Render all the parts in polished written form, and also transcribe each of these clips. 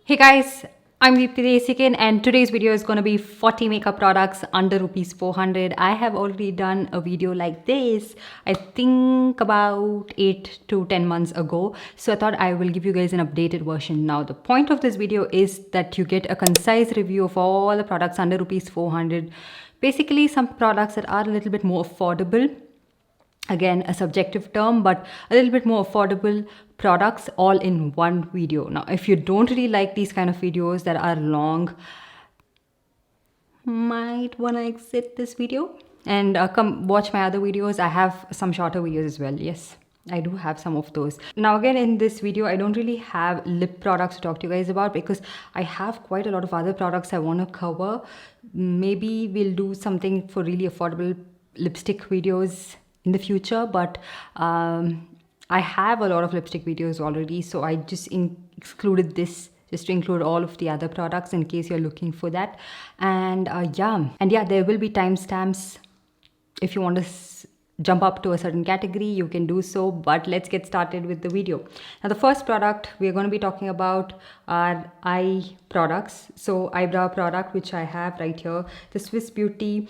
Hey guys, I'm Deepthi Desikan and today's video is going to be 40 makeup products under rupees 400. I have already done a video like this, I think about 8 to 10 months ago. So I thought I will give you guys an updated version. Now the point of this video is that you get a concise review of all the products under rupees 400. Basically some products that are a little bit more affordable, again a subjective term, but a little bit more affordable products all in one video. Now if you don't really like these kind of videos that are long, might want to exit this video and come watch my other videos. I have some shorter videos as well. Yes, I do have some of those. Now again, in this video I don't really have lip products to talk to you guys about because I have quite a lot of other products I want to cover. Maybe we'll do something for really affordable lipstick videos in the future, but I have a lot of lipstick videos already, so I just excluded this just to include all of the other products in case you're looking for that. And yeah, there will be timestamps. If you want to jump up to a certain category, you can do so, but let's get started with the video. Now the first product we're going to be talking about are eye products. So eyebrow product, which I have right here, the Swiss Beauty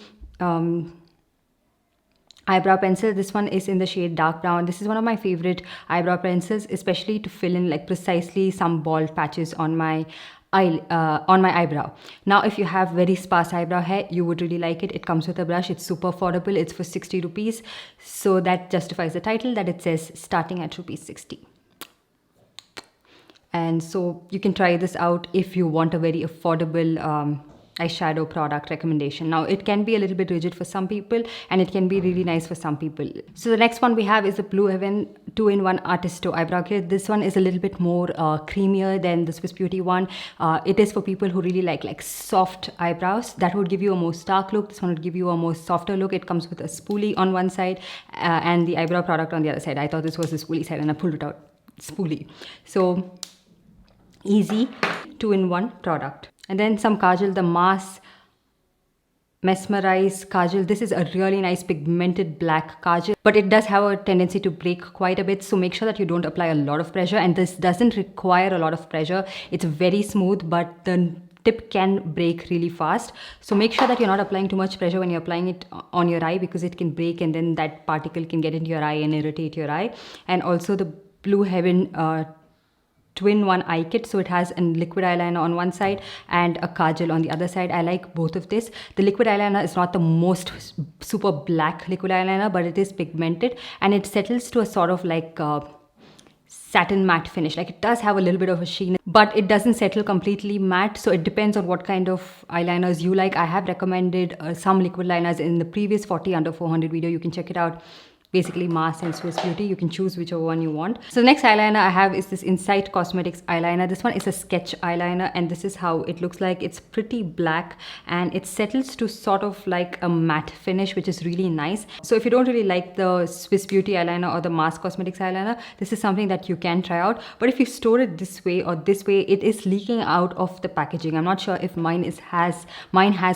eyebrow pencil. This one is in the shade dark brown. This is one of my favorite eyebrow pencils, especially to fill in like precisely some bald patches on my eyebrow. Now if you have very sparse eyebrow hair, you would really like it. It comes with a brush. It's super affordable. It's for 60 rupees, so that justifies the title that it says starting at rupees 60. And so you can try this out if you want a very affordable eyeshadow product recommendation. Now it can be a little bit rigid for some people and it can be really nice for some people. So the next one we have is the Blue Heaven 2-in-1 Artisto eyebrow kit. This one is a little bit more creamier than the Swiss Beauty one. It is for people who really like soft eyebrows. That would give you a more stark look. This one would give you a more softer look. It comes with a spoolie on one side and the eyebrow product on the other side. I thought this was the spoolie side and I pulled it out. Spoolie. So easy 2-in-1 product. And then some Kajal, the mesmeryes Kajal. This is a really nice pigmented black Kajal, but it does have a tendency to break quite a bit. So make sure that you don't apply a lot of pressure, and this doesn't require a lot of pressure. It's very smooth, but the tip can break really fast. So make sure that you're not applying too much pressure when you're applying it on your eye, because it can break and then that particle can get into your eye and irritate your eye. And also the Blue Heaven 2-in-1 eye kit. So it has a liquid eyeliner on one side and a kajal on the other side. I like both of this. The liquid eyeliner is not the most super black liquid eyeliner, but it is pigmented and it settles to a sort of like satin matte finish. Like it does have a little bit of a sheen, but it doesn't settle completely matte. So it depends on what kind of eyeliners you like. I have recommended some liquid liners in the previous 40 under 400 video. You can check it out. Basically Mars and Swiss Beauty. You can choose whichever one you want. So the next eyeliner I have is this Insight Cosmetics eyeliner. This one is a sketch eyeliner and this is how it looks like. It's pretty black and it settles to sort of like a matte finish, which is really nice. So if you don't really like the Swiss Beauty eyeliner or the Mars Cosmetics eyeliner, this is something that you can try out. But if you store it this way or this way, it is leaking out of the packaging. I'm not sure if mine has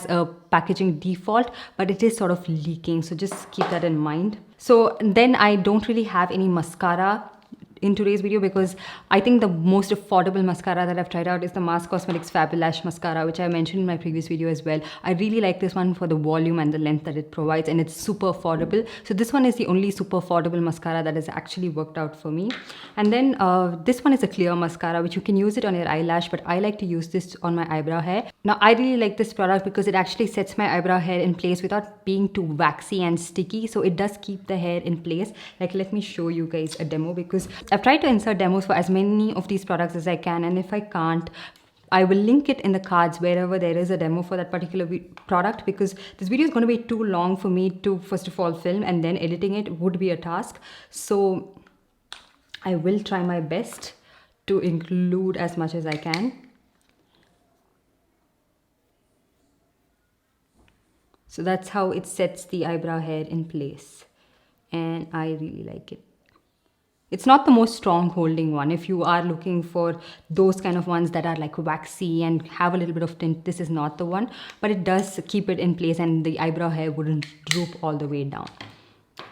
a packaging default, but it is sort of leaking. So just keep that in mind. So then I don't really have any mascara in today's video because I think the most affordable mascara that I've tried out is the Mars Cosmetics Fabulash mascara, which I mentioned in my previous video as well. I really like this one for the volume and the length that it provides, and it's super affordable. So this one is the only super affordable mascara that has actually worked out for me. And then this one is a clear mascara, which you can use it on your eyelash, but I like to use this on my eyebrow hair. Now I really like this product because it actually sets my eyebrow hair in place without being too waxy and sticky. So it does keep the hair in place. Like let me show you guys a demo, because I've tried to insert demos for as many of these products as I can, and if I can't, I will link it in the cards wherever there is a demo for that particular product, because this video is going to be too long for me to first of all film, and then editing it would be a task. So I will try my best to include as much as I can. So that's how it sets the eyebrow hair in place, and I really like it. It's not the most strong holding one. If you are looking for those kind of ones that are like waxy and have a little bit of tint, this is not the one, but it does keep it in place and the eyebrow hair wouldn't droop all the way down.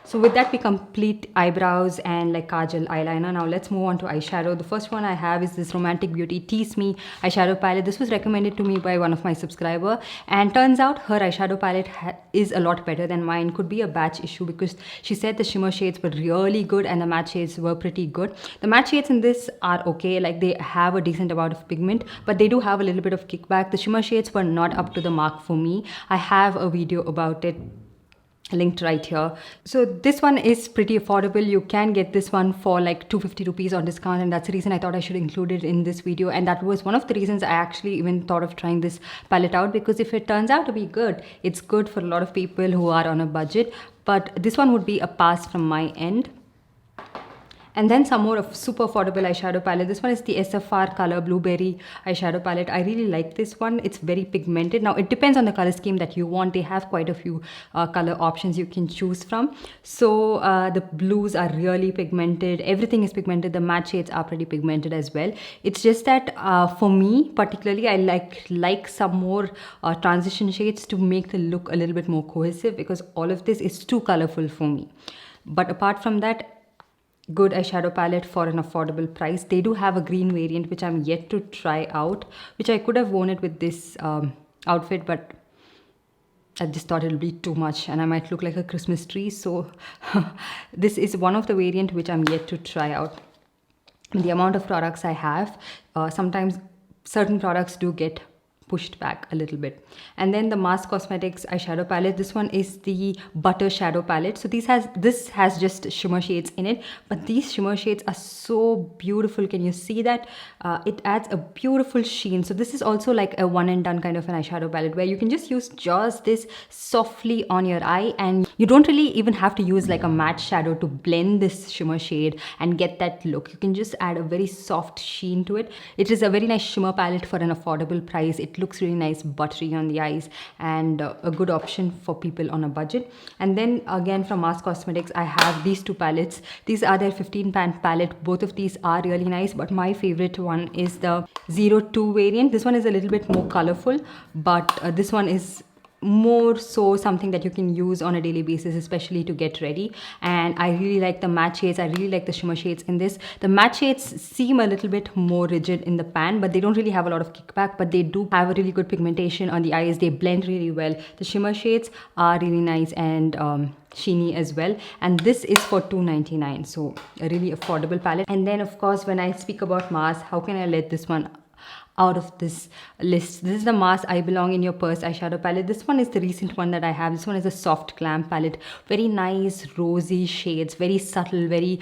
So with that, we complete eyebrows and like kajal, eyeliner. Now let's move on to eyeshadow. The first one I have is this Romantic Beauty Tease Me eyeshadow palette. This was recommended to me by one of my subscriber, and turns out her eyeshadow palette is a lot better than mine. Could be a batch issue because she said the shimmer shades were really good and the matte shades were pretty good. The matte shades in this are okay, like they have a decent amount of pigment, but they do have a little bit of kickback. The shimmer shades were not up to the mark for me. I have a video about it linked right here. So this one is pretty affordable. You can get this one for like 250 rupees on discount, and that's the reason I thought I should include it in this video. And that was one of the reasons I actually even thought of trying this palette out, because if it turns out to be good, it's good for a lot of people who are on a budget. But this one would be a pass from my end. And then some more of super affordable eyeshadow palette. This one is the SFR color Blueberry eyeshadow palette. I really like this one. It's very pigmented. Now it depends on the color scheme that you want. They have quite a few color options you can choose from. So the blues are really pigmented. Everything is pigmented. The matte shades are pretty pigmented as well. It's just that for me particularly, I like some more transition shades to make the look a little bit more cohesive, because all of this is too colorful for me. But apart from that, good eyeshadow palette for an affordable price. They do have a green variant which I'm yet to try out, which I could have worn it with this outfit, but I just thought it'll be too much and I might look like a Christmas tree. So this is one of the variant which I'm yet to try out. The amount of products I have, sometimes certain products do get pushed back a little bit. And then the Mass Cosmetics eyeshadow palette. This one is the Butter Shadow palette. So this has just shimmer shades in it, but these shimmer shades are so beautiful. Can you see that? It adds a beautiful sheen. So this is also like a one and done kind of an eyeshadow palette where you can just use just this softly on your eye, and you don't really even have to use like a matte shadow to blend this shimmer shade and get that look. You can just add a very soft sheen to it. It is a very nice shimmer palette for an affordable price. It looks really nice, buttery on the eyes, and a good option for people on a budget. And then again from Mass Cosmetics, I have these two palettes. These are their 15-pan palette. Both of these are really nice, but my favorite one is the 02 variant. This one is a little bit more colorful, but this one is more so something that you can use on a daily basis, especially to get ready. And I really like the matte shades. I really like the shimmer shades in this. The matte shades seem a little bit more rigid in the pan, but they don't really have a lot of kickback, but they do have a really good pigmentation on the eyes. They blend really well. The shimmer shades are really nice and sheeny as well, and this is for $2.99, so a really affordable palette. And then of course, when I speak about Mars, how can I let this one out of this list? This is the Mars I Belong in Your Purse eyeshadow palette. This one is the recent one that I have. This one is a soft glam palette. Very nice rosy shades, very subtle, very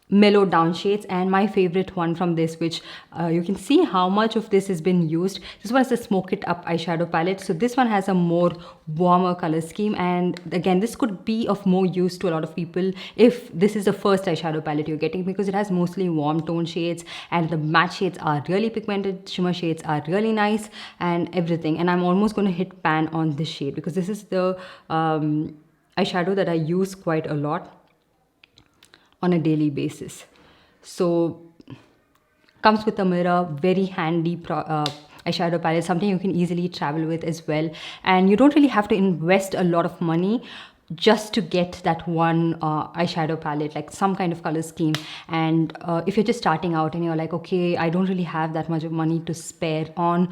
mellow down shades. And my favorite one from this, which you can see how much of this has been used, this one is a Smoke It Up eyeshadow palette. So this one has a more warmer color scheme, and again, this could be of more use to a lot of people if this is the first eyeshadow palette you're getting, because it has mostly warm tone shades, and the matte shades are really pigmented, shimmer shades are really nice, and everything. And I'm almost going to hit pan on this shade because this is the eyeshadow that I use quite a lot on a daily basis. So comes with a mirror, very handy eyeshadow palette, something you can easily travel with as well, and you don't really have to invest a lot of money just to get that one eyeshadow palette, like some kind of color scheme. And if you're just starting out and you're like, okay, I don't really have that much of money to spare on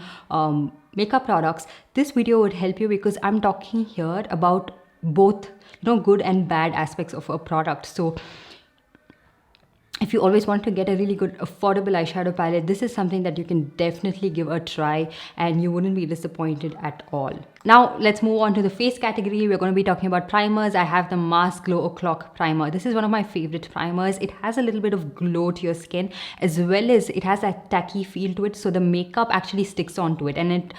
makeup products, this video would help you, because I'm talking here about both, good and bad aspects of a product. So if you always want to get a really good affordable eyeshadow palette, this is something that you can definitely give a try and you wouldn't be disappointed at all. Now let's move on to the face category. We're going to be talking about primers. I have the Mars Glow O'Clock primer. This is one of my favorite primers. It has a little bit of glow to your skin, as well as it has a tacky feel to it, so the makeup actually sticks onto it and it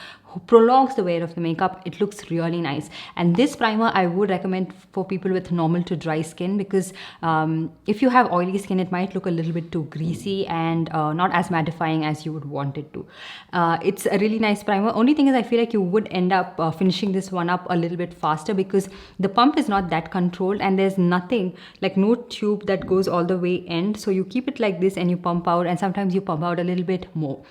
prolongs the wear of the makeup. It looks really nice. And this primer I would recommend for people with normal to dry skin, because if you have oily skin, it might look a little bit too greasy and not as mattifying as you would want it to. It's a really nice primer. Only thing is, I feel like you would end up finishing this one up a little bit faster, because the pump is not that controlled and there's nothing, like no tube that goes all the way end. So you keep it like this and you pump out, and sometimes you pump out a little bit more.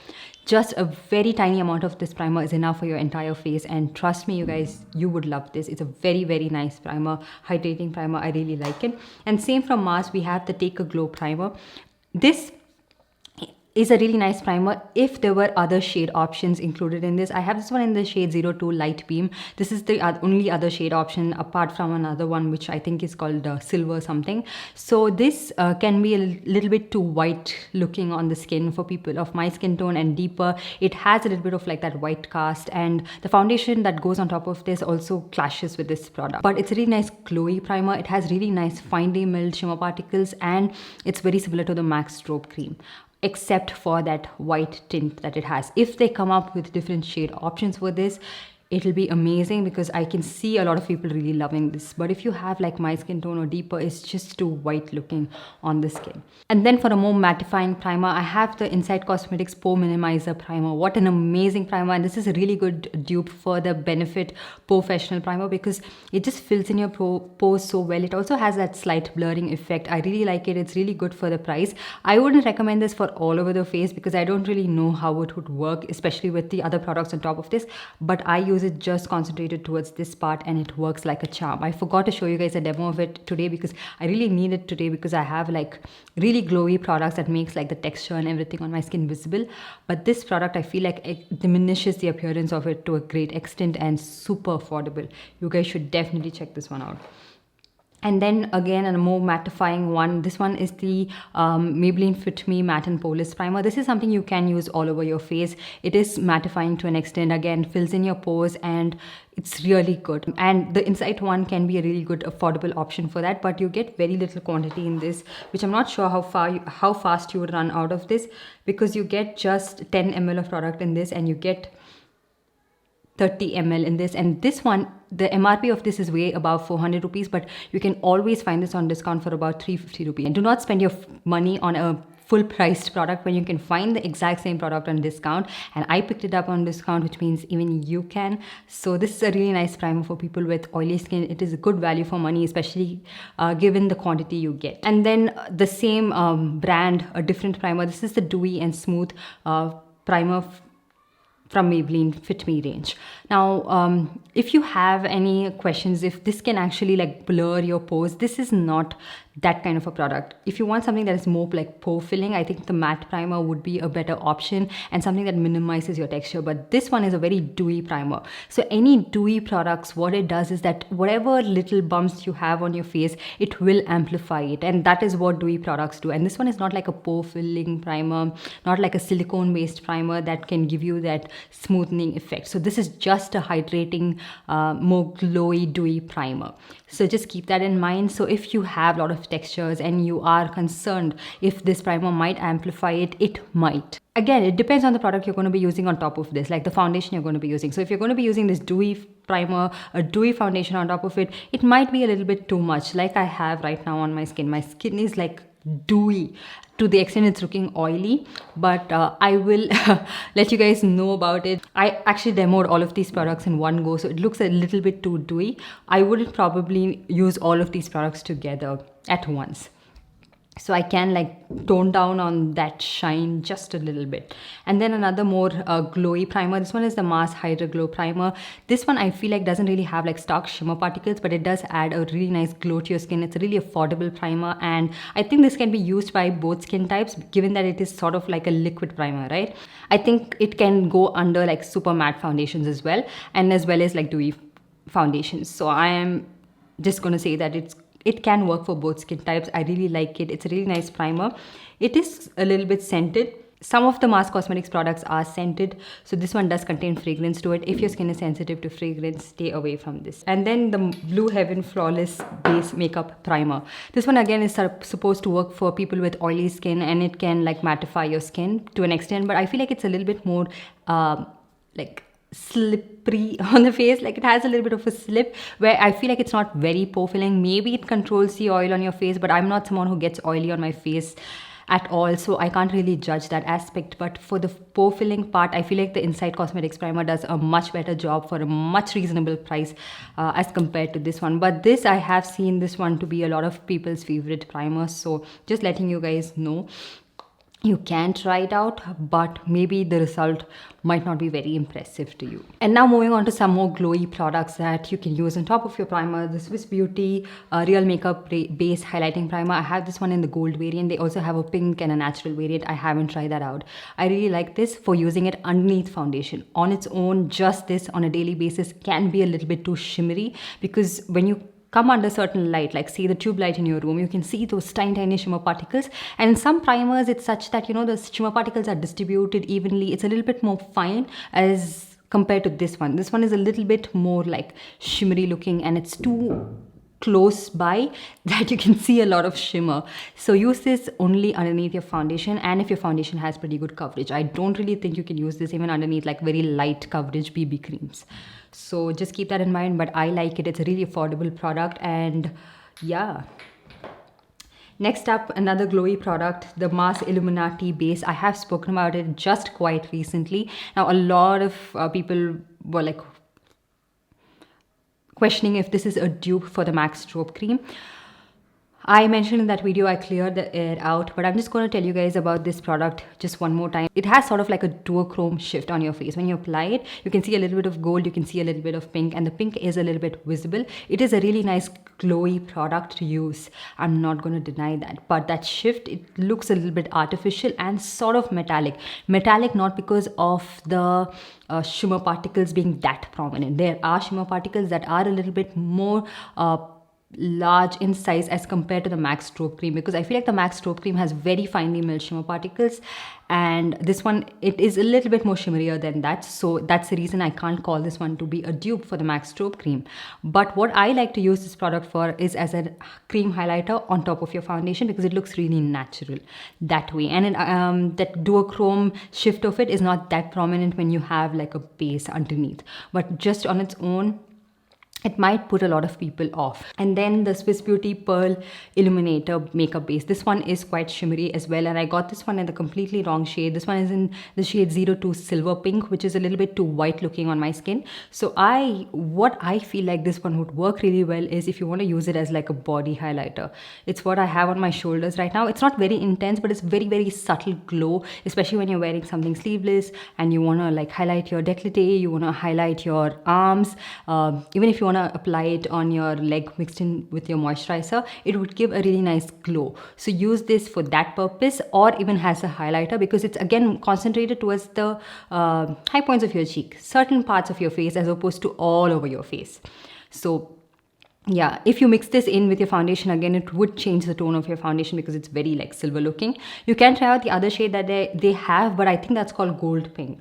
Just a very tiny amount of this primer is enough enough for your entire face. And trust me, you guys, you would love this. It's a very, very nice primer, hydrating primer. I really like it. And same from Mars, we have the Take a Glow primer. This is a really nice primer if there were other shade options included in this. I have this one in the shade 02 Light Beam. This is the only other shade option apart from another one which I think is called Silver something. So this can be a little bit too white looking on the skin for people of my skin tone and deeper. It has a little bit of like that white cast, and the foundation that goes on top of this also clashes with this product. But it's a really nice glowy primer. It has really nice finely milled shimmer particles, and it's very similar to the MAC Strobe Cream, except for that white tint that it has. If they come up with different shade options for this, it'll be amazing, because I can see a lot of people really loving this. But if you have like my skin tone or deeper, it's just too white looking on the skin. And then for a more mattifying primer, I have the Inside Cosmetics Pore Minimizer Primer. What an amazing primer. And this is a really good dupe for the Benefit Professional Primer, because it just fills in your pores so well. It also has that slight blurring effect. I really like it. It's really good for the price. I wouldn't recommend this for all over the face because I don't really know how it would work, especially with the other products on top of this. But I use it just concentrated towards this part, and it works like a charm. I forgot to show you guys a demo of it today because I really need it today, because I have like really glowy products that makes like the texture and everything on my skin visible. But this product, I feel like it diminishes the appearance of it to a great extent, and super affordable. You guys should definitely check this one out. And then again, a more mattifying one. This one is the Maybelline Fit Me Matte and Poreless Primer. This is something you can use all over your face. It is mattifying to an extent. Again, fills in your pores, and it's really good. And the Insight one can be a really good affordable option for that, but you get very little quantity in this, which I'm not sure how fast you would run out of this, because you get just 10 ml of product in this, and you get 30 ml in this. And this one, the MRP of this is way above 400 rupees, but you can always find this on discount for about 350 rupees. And do not spend your money on a full priced product when you can find the exact same product on discount. And I picked it up on discount, which means even you can. So this is a really nice primer for people with oily skin. It is a good value for money, especially given the quantity you get. And then the same brand, a different primer. This is the Dewy and Smooth primer from Maybelline Fit Me range. Now, if you have any questions, if this can actually like blur your pores, this is not that kind of a product. If you want something that is more like pore filling, I think the matte primer would be a better option, and something that minimizes your texture. But this one is a very dewy primer. So any dewy products, what it does is that whatever little bumps you have on your face, it will amplify it. And that is what dewy products do. And this one is not like a pore filling primer, not like a silicone based primer that can give you that smoothing effect. So this is just a hydrating, more glowy, dewy primer. So just keep that in mind. So if you have a lot of textures and you are concerned if this primer might amplify it, it might. Again, it depends on the product you're going to be using on top of this, like the foundation you're going to be using. So if you're going to be using this dewy primer, a dewy foundation on top of it, it might be a little bit too much, like I have right now on my skin. My skin is like dewy to the extent it's looking oily, but I will let you guys know about it. I actually demoed all of these products in one go, so it looks a little bit too dewy. I would probably use all of these products together at once, so I can like tone down on that shine just a little bit. And then another more glowy primer. This one is the Mars Hydra Glow Primer. This one I feel like doesn't really have like stark shimmer particles, but it does add a really nice glow to your skin. It's a really affordable primer, and I think this can be used by both skin types, given that it is sort of like a liquid primer, right? I think it can go under like super matte foundations as well as like dewy foundations. So I am just going to say that it can work for both skin types. I really like it. It's a really nice primer. It is a little bit scented. Some of the Mars Cosmetics products are scented, so this one does contain fragrance to it. If your skin is sensitive to fragrance, stay away from this. And then the Blue Heaven Flawless Base Makeup Primer. This one again is supposed to work for people with oily skin, and it can like mattify your skin to an extent, but I feel like it's a little bit more like slippery on the face. Like it has a little bit of a slip where I feel like it's not very pore filling. Maybe it controls the oil on your face, but I'm not someone who gets oily on my face at all, so I can't really judge that aspect. But for the pore filling part, I feel like the Inside Cosmetics primer does a much better job for a much reasonable price as compared to this one. But this, I have seen this one to be a lot of people's favorite primer, so just letting you guys know. You can try it out, but maybe the result might not be very impressive to you. And now moving on to some more glowy products that you can use on top of your primer. The Swiss Beauty Real Makeup Base Highlighting Primer. I have this one in the gold variant. They also have a pink and a natural variant. I haven't tried that out. I really like this for using it underneath foundation. On its own, just this on a daily basis can be a little bit too shimmery, because when you come under certain light, like say the tube light in your room, you can see those tiny shimmer particles. And in some primers, it's such that, you know, the shimmer particles are distributed evenly. It's a little bit more fine as compared to this one. This one is a little bit more like shimmery looking, and it's too close by that you can see a lot of shimmer. So use this only underneath your foundation, and if your foundation has pretty good coverage. I don't really think you can use this even underneath like very light coverage BB creams. So just keep that in mind, but I like it. It's a really affordable product, and yeah. Next up, another glowy product, the Mars Illuminati base. I have spoken about it just quite recently. Now, a lot of people were like questioning if this is a dupe for the MAC Strobe Cream. I mentioned in that video I cleared the air out, but I'm just going to tell you guys about this product just one more time. It has sort of like a duochrome shift on your face. When you apply it, you can see a little bit of gold, you can see a little bit of pink, and the pink is a little bit visible. It is a really nice glowy product to use. I'm not going to deny that. But that shift, it looks a little bit artificial and sort of metallic. Metallic not because of the shimmer particles being that prominent. There are shimmer particles that are a little bit more large in size as compared to the MAC Strobe Cream, because I feel like the MAC Strobe Cream has very finely milled shimmer particles, and this one, it is a little bit more shimmerier than that. So that's the reason I can't call this one to be a dupe for the MAC Strobe Cream. But what I like to use this product for is as a cream highlighter on top of your foundation, because it looks really natural that way. And it, that duochrome shift of it is not that prominent when you have like a base underneath, but just on its own, it might put a lot of people off. And then the Swiss Beauty Pearl Illuminator Makeup Base. This one is quite shimmery as well, and I got this one in the completely wrong shade. This one is in the shade 02 Silver Pink, which is a little bit too white looking on my skin. So what I feel like this one would work really well is if you want to use it as like a body highlighter. It's what I have on my shoulders right now. It's not very intense, but it's very subtle glow, especially when you're wearing something sleeveless and you want to like highlight your décolleté, you want to highlight your arms, even if you want to apply it on your leg mixed in with your moisturizer, it would give a really nice glow. So use this for that purpose, or even as a highlighter, because it's again concentrated towards the high points of your cheek, certain parts of your face, as opposed to all over your face. So yeah, if you mix this in with your foundation, again, it would change the tone of your foundation because it's very like silver looking. You can try out the other shade that they have, but I think that's called gold pink.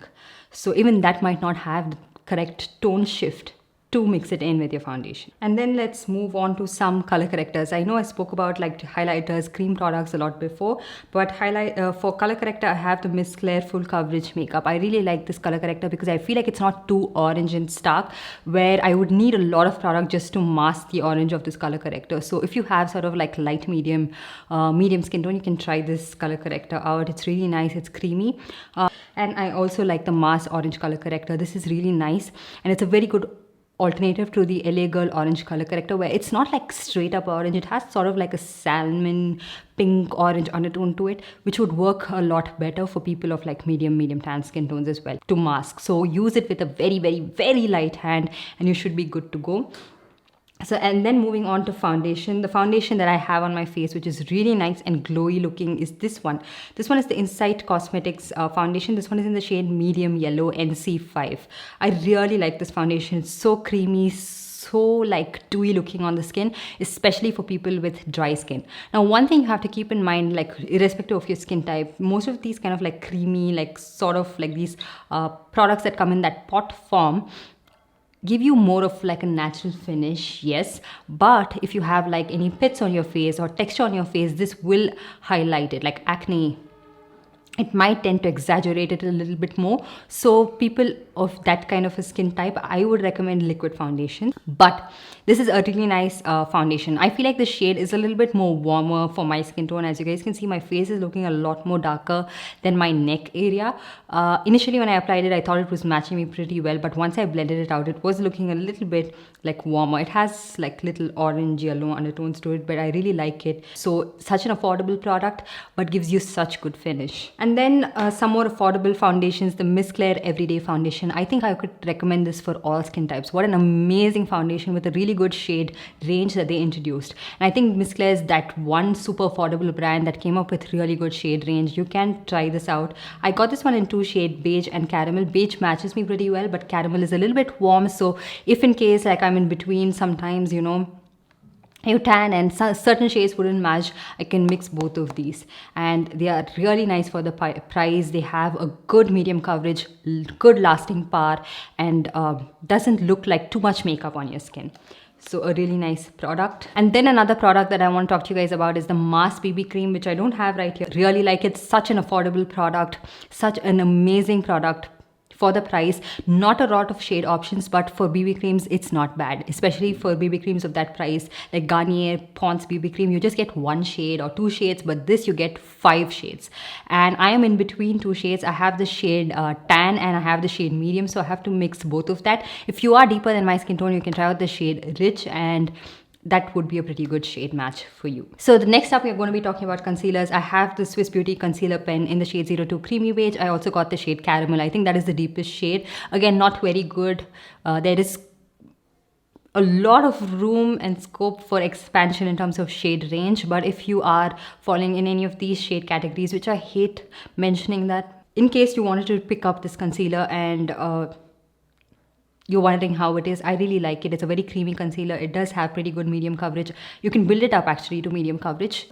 So even that might not have the correct tone shift to mix it in with your foundation. And then let's move on to some color correctors. I know I spoke about like highlighters, cream products a lot before, but for color corrector, I have the Miss Claire Full Coverage Makeup. I really like this color corrector because I feel like it's not too orange and stark, where I would need a lot of product just to mask the orange of this color corrector. So if you have sort of like light medium skin tone, you can try this color corrector out. It's really nice, it's creamy. And I also like the Mars Orange color corrector. This is really nice, and it's a very good alternative to the LA Girl Orange color corrector, where it's not like straight up orange. It has sort of like a salmon pink orange undertone to it, which would work a lot better for people of like medium tan skin tones as well to mask. So use it with a very light hand and you should be good to go. So, and then moving on to foundation. The foundation that I have on my face, which is really nice and glowy looking, is this one. This one is the Insight Cosmetics foundation. This one is in the shade medium yellow NC5. I really like this foundation. It's so creamy, so like dewy looking on the skin, especially for people with dry skin. Now, one thing you have to keep in mind, like irrespective of your skin type, most of these kind of like creamy, like sort of like these products that come in that pot form give you more of like a natural finish, yes, but if you have like any pits on your face or texture on your face, this will highlight it, like acne it might tend to exaggerate it a little bit more. So people of that kind of a skin type, I would recommend liquid foundation. But this is a really nice foundation. I feel like the shade is a little bit more warmer for my skin tone. As you guys can see, my face is looking a lot more darker than my neck area. Initially when I applied it, I thought it was matching me pretty well, but once I blended it out, it was looking a little bit like warmer. It has like little orange yellow undertones to it, but I really like it. So such an affordable product, but gives you such good finish. And then some more affordable foundations, the Miss Claire Everyday Foundation. I think I could recommend this for all skin types. What an amazing foundation with a really good shade range that they introduced. And I think Miss Claire is that one super affordable brand that came up with really good shade range. You can try this out. I got this one in two shades, beige and caramel. Beige matches me pretty well, but caramel is a little bit warm. So if in case like I'm in between, sometimes, you know, you tan and certain shades wouldn't match, I can mix both of these, and they are really nice for the price. They have a good medium coverage, good lasting power, and doesn't look like too much makeup on your skin. So a really nice product. And then another product that I want to talk to you guys about is the Mass BB cream, which I don't have right here. Really like it. Such an affordable product, such an amazing product for the price. Not a lot of shade options, but for BB creams it's not bad, especially for BB creams of that price, like Garnier Pond's BB cream. You just get one shade or two shades, but this you get 5 shades, and I am in between 2 shades. I have the shade tan and I have the shade medium, so I have to mix both of that. If you are deeper than my skin tone, you can try out the shade rich, and that would be a pretty good shade match for you. So the next up, we're going to be talking about concealers. I have the Swiss Beauty concealer pen in the shade 02 Creamy Beige. I also got the shade Caramel. I think that is the deepest shade. Again, not very good. There is a lot of room and scope for expansion in terms of shade range, but if you are falling in any of these shade categories, which I hate mentioning that, in case you wanted to pick up this concealer and you're wondering how it is, I really like it. It's a very creamy concealer. It does have pretty good medium coverage. You can build it up actually to medium coverage.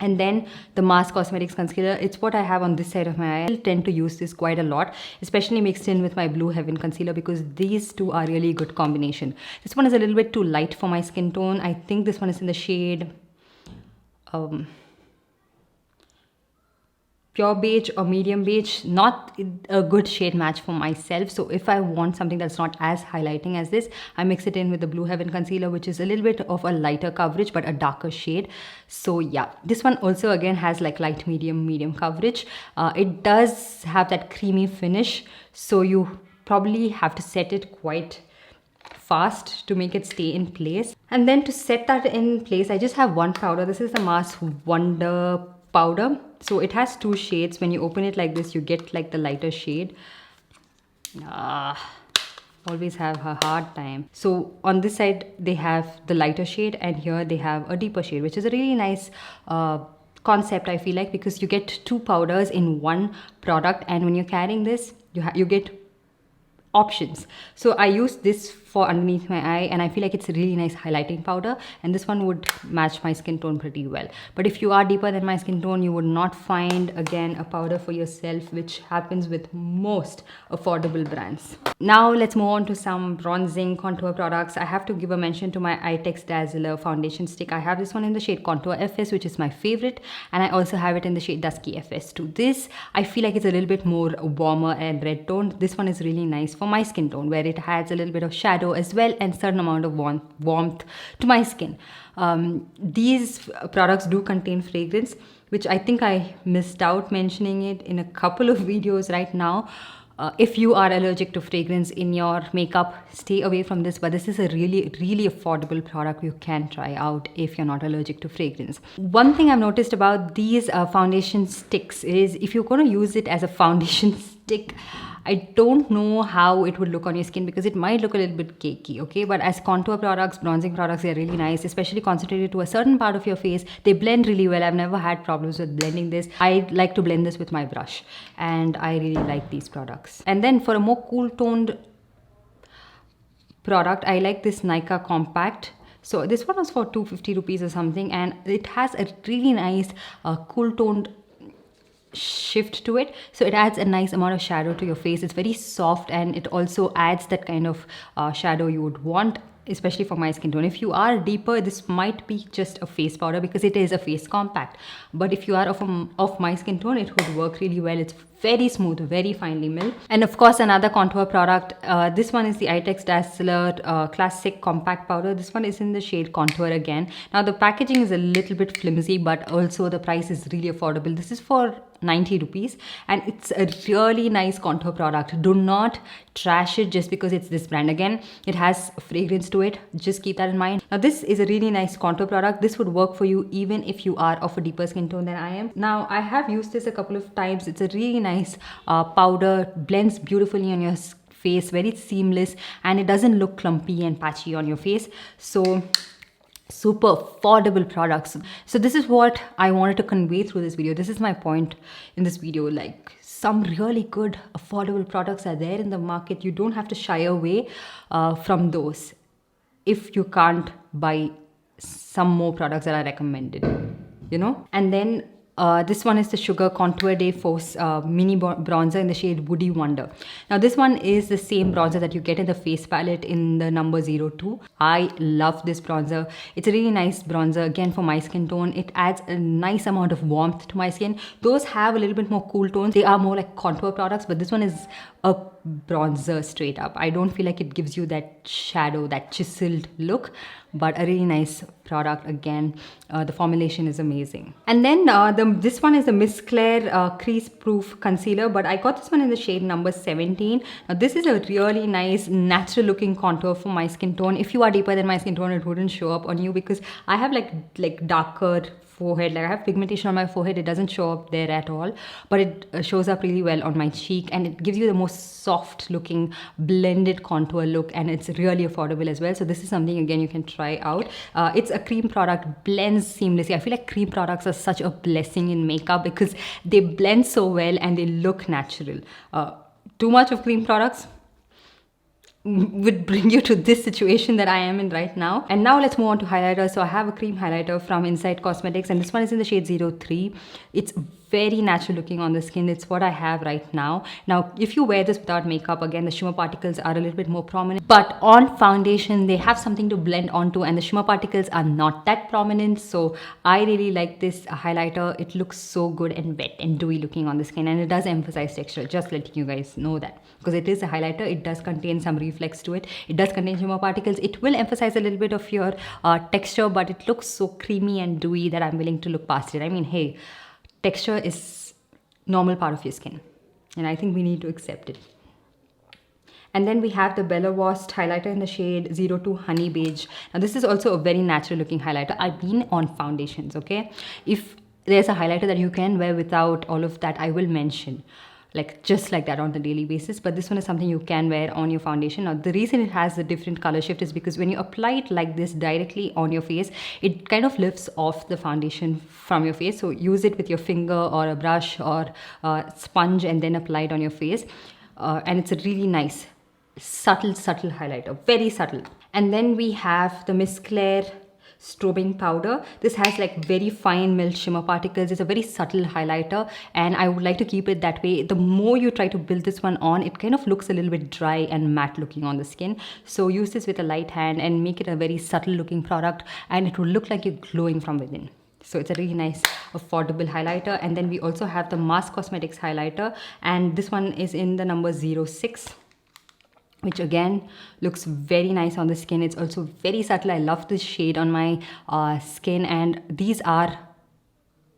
And then the Mars Cosmetics concealer, it's what I have on this side of my eye. I tend to use this quite a lot, especially mixed in with my Blue Heaven concealer, because these two are really a good combination. This one is a little bit too light for my skin tone. I think this one is in the shade pure beige or medium beige, not a good shade match for myself. So if I want something that's not as highlighting as this, I mix it in with the Blue Heaven concealer, which is a little bit of a lighter coverage but a darker shade. So yeah, this one also again has like light medium coverage. It does have that creamy finish, so you probably have to set it quite fast to make it stay in place. And then to set that in place, I just have one powder. This is the Mars Wonder powder. So it has 2 shades. When you open it like this, you get like the lighter shade. Always have a hard time. So on this side they have the lighter shade, and here they have a deeper shade, which is a really nice concept, I feel like, because you get 2 powders in one product, and when you're carrying this, you get options. So I use this for underneath my eye, and I feel like it's a really nice highlighting powder, and this one would match my skin tone pretty well. But if you are deeper than my skin tone, you would not find again a powder for yourself, which happens with most affordable brands. Now let's move on to some bronzing contour products. I have to give a mention to my Itex Dazzler foundation stick. I have this one in the shade Contour FS, which is my favorite, and I also have it in the shade Dusky FS too. This, I feel like it's a little bit more warmer and red toned. This one is really nice for my skin tone, where it adds a little bit of shadow as well and certain amount of warmth to my skin. These products do contain fragrance, which I think I missed out mentioning it in a couple of videos right now. If you are allergic to fragrance in your makeup, stay away from this, but this is a really affordable product you can try out if you're not allergic to fragrance. One thing I've noticed about these foundation sticks is, if you're going to use it as a foundation stick, I don't know how it would look on your skin, because it might look a little bit cakey, okay? But as contour products, bronzing products, they're really nice, especially concentrated to a certain part of your face. They blend really well. I've never had problems with blending this. I like to blend this with my brush, and I really like these products. And then for a more cool toned product, I like this Nykaa Compact. So this one was for 250 rupees or something, and it has a really nice cool toned shift to it, so it adds a nice amount of shadow to your face. It's very soft, and it also adds that kind of shadow you would want especially for my skin tone. If you are deeper, this might be just a face powder because it is a face compact. But if you are of my skin tone, it would work really well. It's very smooth, very finely milled. And of course, another contour product. This one is the ITEX Dazzler Classic Compact Powder. This one is in the shade Contour again. Now the packaging is a little bit flimsy, but also the price is really affordable. This is for 90 rupees and it's a really nice contour product. Do not trash it just because it's this brand. Again, it has fragrance to it. Just keep that in mind. Now this is a really nice contour product. This would work for you even if you are of a deeper skin tone than I am. Now I have used this a couple of times. It's a really nice powder, blends beautifully on your face, very seamless, and it doesn't look clumpy and patchy on your face. So super affordable products. So this is what I wanted to convey through this video. This is my point in this video. Like, some really good affordable products are there in the market. You don't have to shy away from those if you can't buy some more products that are recommended, you know. And then this one is the Sugar Contour Day Force mini bronzer in the shade Woody Wonder. Now this one is the same bronzer that you get in the face palette in the number 02. I love this bronzer. It's a really nice bronzer, again for my skin tone. It adds a nice amount of warmth to my skin. Those have a little bit more cool tones. They are more like contour products, but this one is a bronzer straight up. I don't feel like it gives you that shadow, that chiseled look, but a really nice product. Again, the formulation is amazing. And then this one is the Miss Claire Crease Proof Concealer, but I got this one in the shade number 17. Now this is a really nice natural looking contour for my skin tone. If you are deeper than my skin tone, it wouldn't show up on you because I have like darker forehead. Like I have pigmentation on my forehead. It doesn't show up there at all, but it shows up really well on my cheek, and it gives you the most soft looking blended contour look, and it's really affordable as well. So this is something again you can try out. It's a cream product, blends seamlessly. I feel like cream products are such a blessing in makeup because they blend so well and they look natural. Too much of cream products would bring you to this situation that I am in right now. And now let's move on to highlighter. So I have a cream highlighter from Inside Cosmetics, and this one is in the shade 03. It's very natural looking on the skin. It's what I have right now. Now, if you wear this without makeup, again, the shimmer particles are a little bit more prominent, but on foundation, they have something to blend onto, and the shimmer particles are not that prominent. So I really like this highlighter. It looks so good and wet and dewy looking on the skin, and it does emphasize texture. Just letting you guys know that, because it is a highlighter, it does contain some reflex to it. It does contain shimmer particles. It will emphasize a little bit of your texture, but it looks so creamy and dewy that I'm willing to look past it. I mean, hey, texture is normal part of your skin, and I think we need to accept it. And then we have the Bella Wost highlighter in the shade 02 Honey Beige. Now this is also a very natural looking highlighter. I've been on foundations, okay? If there's a highlighter that you can wear without all of that, I will mention, like just like that on the daily basis, but this one is something you can wear on your foundation. Now the reason it has a different color shift is because when you apply it like this directly on your face, it kind of lifts off the foundation from your face. So use it with your finger or a brush or a sponge and then apply it on your face, and it's a really nice subtle highlighter, very subtle. And then we have the Miss Claire strobing powder. This has like very fine milled shimmer particles. It's a very subtle highlighter, and I would like to keep it that way. The more you try to build this one on, it kind of looks a little bit dry and matte looking on the skin. So use this with a light hand and make it a very subtle looking product, and it will look like you're glowing from within. So it's a really nice affordable highlighter. And then we also have the Mass Cosmetics highlighter, and this one is in the number 06, which again looks very nice on the skin. It's also very subtle. I love this shade on my skin, and these are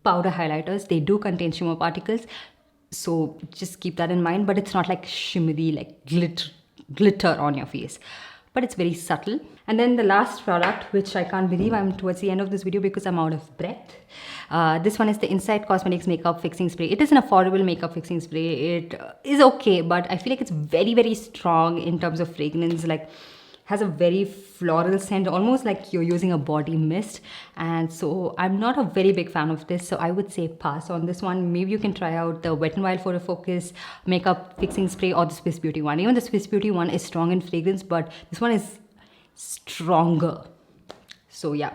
powder highlighters. They do contain shimmer particles, so just keep that in mind, but it's not like shimmery, like glitter on your face, but it's very subtle. And then the last product, which I can't believe I'm towards the end of this video because I'm out of breath. This one is the Inside Cosmetics Makeup Fixing Spray. It is an affordable makeup fixing spray. It is okay, but I feel like it's very strong in terms of fragrance. Like, has a very floral scent, almost like you're using a body mist. And so I'm not a very big fan of this, so I would say pass on this one. Maybe you can try out the Wet n Wild Photo Focus Makeup Fixing Spray or the Swiss Beauty one. Even the Swiss Beauty one is strong in fragrance, but this one is stronger. So yeah,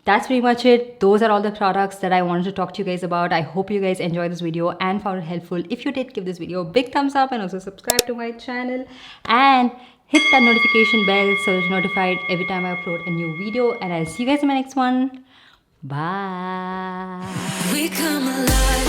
that's pretty much it. Those are all the products that I wanted to talk to you guys about. I hope you guys enjoyed this video and found it helpful. If you did, give this video a big thumbs up and also subscribe to my channel. And hit that notification bell so that you're notified every time I upload a new video, and I'll see you guys in my next one. Bye. We come alive.